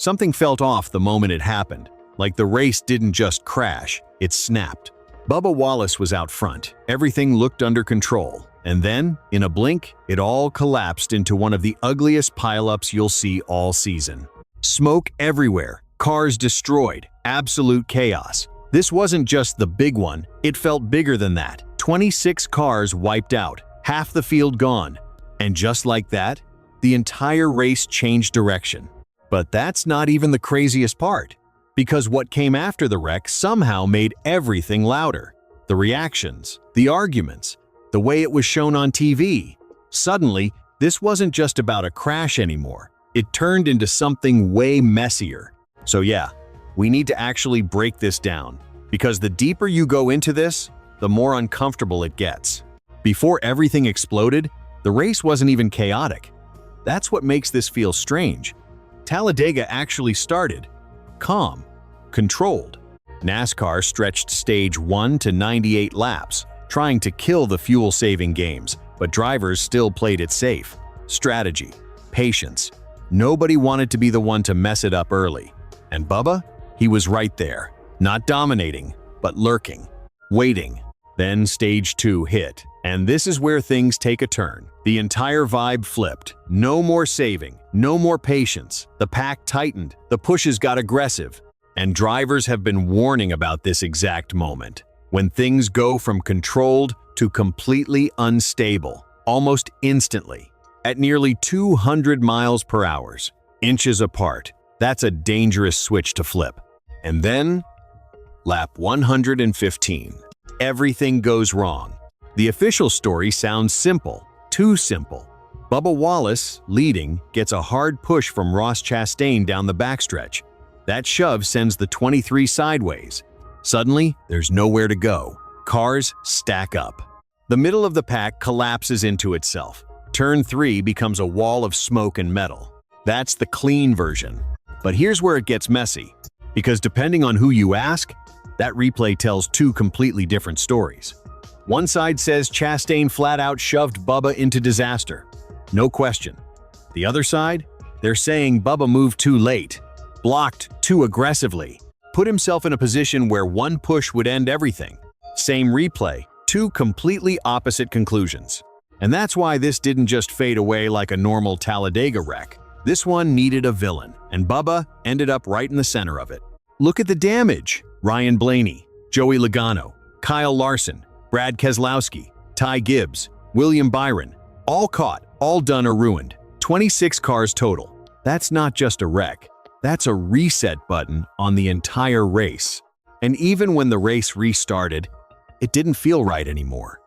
Something felt off the moment it happened, like the race didn't just crash, it snapped. Bubba Wallace was out front, everything looked under control, and then, in a blink, it all collapsed into one of the ugliest pileups you'll see all season. Smoke everywhere, cars destroyed, absolute chaos. This wasn't just the big one, it felt bigger than that. 26 cars wiped out, half the field gone. And just like that, the entire race changed direction. But that's not even the craziest part, because what came after the wreck somehow made everything louder. The reactions, the arguments, the way it was shown on TV. Suddenly, this wasn't just about a crash anymore. It turned into something way messier. So yeah, we need to actually break this down, because the deeper you go into this, the more uncomfortable it gets. Before everything exploded, the race wasn't even chaotic. That's what makes this feel strange. Talladega actually started calm, controlled. NASCAR stretched stage 1 to 98 laps, trying to kill the fuel-saving games, but drivers still played it safe. Strategy, patience. Nobody wanted to be the one to mess it up early. And Bubba? He was right there, not dominating, but lurking, waiting. Then stage 2 hit, and this is where things take a turn. The entire vibe flipped. No more saving, no more patience. The pack tightened, the pushes got aggressive. And drivers have been warning about this exact moment, when things go from controlled to completely unstable, almost instantly. At nearly 200 miles per hour, inches apart, that's a dangerous switch to flip. And then, lap 115. Everything goes wrong. The official story sounds simple, too simple. Bubba Wallace, leading, gets a hard push from Ross Chastain down the backstretch. That shove sends the 23 sideways. Suddenly, there's nowhere to go. Cars stack up. The middle of the pack collapses into itself. Turn 3 becomes a wall of smoke and metal. That's the clean version. But here's where it gets messy, because depending on who you ask, that replay tells two completely different stories. One side says Chastain flat out shoved Bubba into disaster. No question. The other side? They're saying Bubba moved too late, blocked too aggressively, put himself in a position where one push would end everything. Same replay, two completely opposite conclusions. And that's why this didn't just fade away like a normal Talladega wreck. This one needed a villain, and Bubba ended up right in the center of it. Look at the damage. Ryan Blaney, Joey Logano, Kyle Larson, Brad Keselowski, Ty Gibbs, William Byron, all caught, all done or ruined. 26 cars total. That's not just a wreck. That's a reset button on the entire race. And even when the race restarted, it didn't feel right anymore.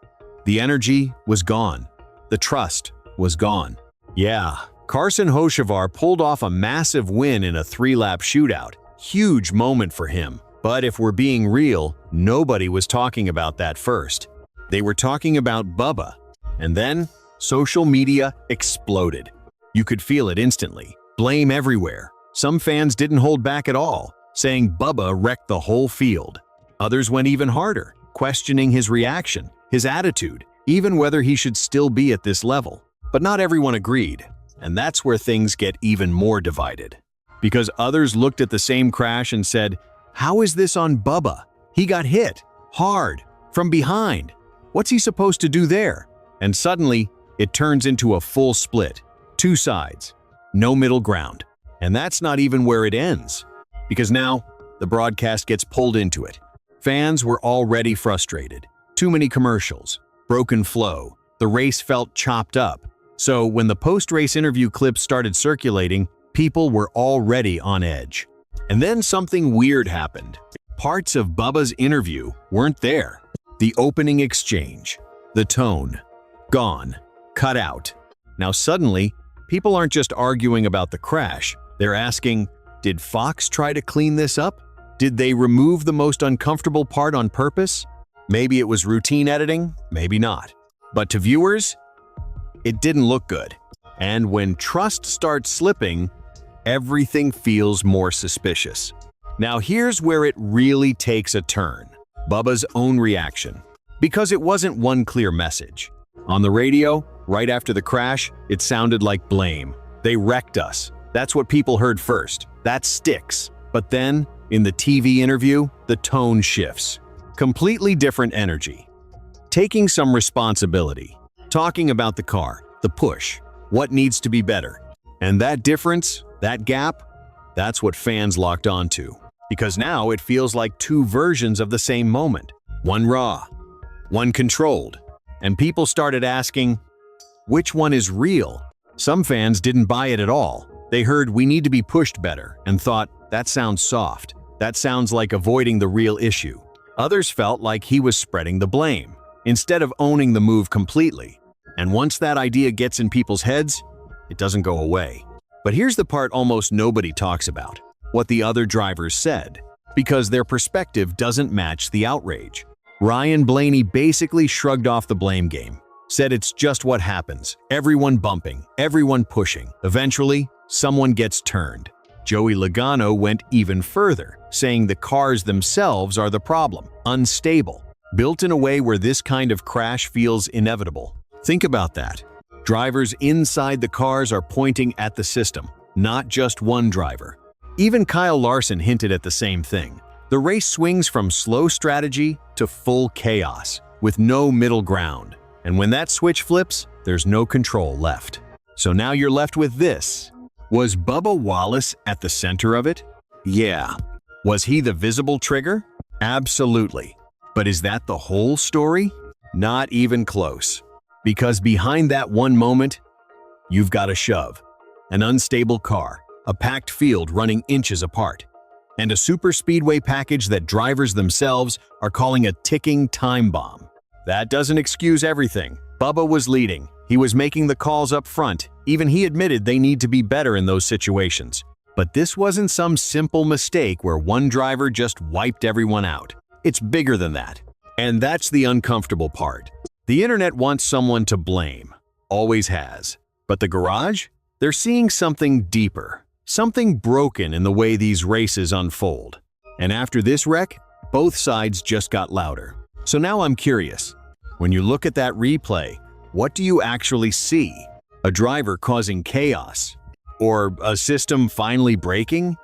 The energy was gone. The trust was gone. Yeah, Carson Hocevar pulled off a massive win in a 3-lap shootout. Huge moment for him. But if we're being real, nobody was talking about that first. They were talking about Bubba. And then, social media exploded. You could feel it instantly. Blame everywhere. Some fans didn't hold back at all, saying Bubba wrecked the whole field. Others went even harder, questioning his reaction, his attitude, even whether he should still be at this level. But not everyone agreed, and that's where things get even more divided. Because others looked at the same crash and said, "How is this on Bubba? He got hit, hard, from behind. What's he supposed to do there?" And suddenly, it turns into a full split. Two sides, no middle ground. And that's not even where it ends. Because now, the broadcast gets pulled into it. Fans were already frustrated. Too many commercials, broken flow. The race felt chopped up. So when the post-race interview clips started circulating, people were already on edge. And then something weird happened. Parts of Bubba's interview weren't there. The opening exchange, the tone, gone, cut out. Now suddenly, people aren't just arguing about the crash. They're asking, did Fox try to clean this up? Did they remove the most uncomfortable part on purpose? Maybe it was routine editing, maybe not. But to viewers, it didn't look good. And when trust starts slipping, everything feels more suspicious. Now here's where it really takes a turn. Bubba's own reaction. Because it wasn't one clear message. On the radio, right after the crash, it sounded like blame. They wrecked us. That's what people heard first. That sticks. But then, in the TV interview, the tone shifts. Completely different energy. Taking some responsibility. Talking about the car, the push, what needs to be better. And that difference, that gap, that's what fans locked onto. Because now it feels like two versions of the same moment. One raw, one controlled. And people started asking, which one is real? Some fans didn't buy it at all. They heard we need to be pushed better and thought, that sounds soft. That sounds like avoiding the real issue. Others felt like he was spreading the blame, instead of owning the move completely. And once that idea gets in people's heads, it doesn't go away. But here's the part almost nobody talks about. What the other drivers said, because their perspective doesn't match the outrage. Ryan Blaney basically shrugged off the blame game, said it's just what happens, everyone bumping, everyone pushing. Eventually, someone gets turned. Joey Logano went even further, saying the cars themselves are the problem, unstable, built in a way where this kind of crash feels inevitable. Think about that. Drivers inside the cars are pointing at the system, not just one driver. Even Kyle Larson hinted at the same thing. The race swings from slow strategy to full chaos, with no middle ground. And when that switch flips, there's no control left. So now you're left with this. Was Bubba Wallace at the center of it? Yeah. Was he the visible trigger? Absolutely. But is that the whole story? Not even close. Because behind that one moment, you've got a shove, an unstable car, a packed field running inches apart, and a superspeedway package that drivers themselves are calling a ticking time bomb. That doesn't excuse everything. Bubba was leading. He was making the calls up front. Even he admitted they need to be better in those situations. But this wasn't some simple mistake where one driver just wiped everyone out. It's bigger than that. And that's the uncomfortable part. The internet wants someone to blame. Always has. But the garage? They're seeing something deeper. Something broken in the way these races unfold. And after this wreck, both sides just got louder. So now I'm curious. When you look at that replay, what do you actually see? A driver causing chaos? Or a system finally breaking?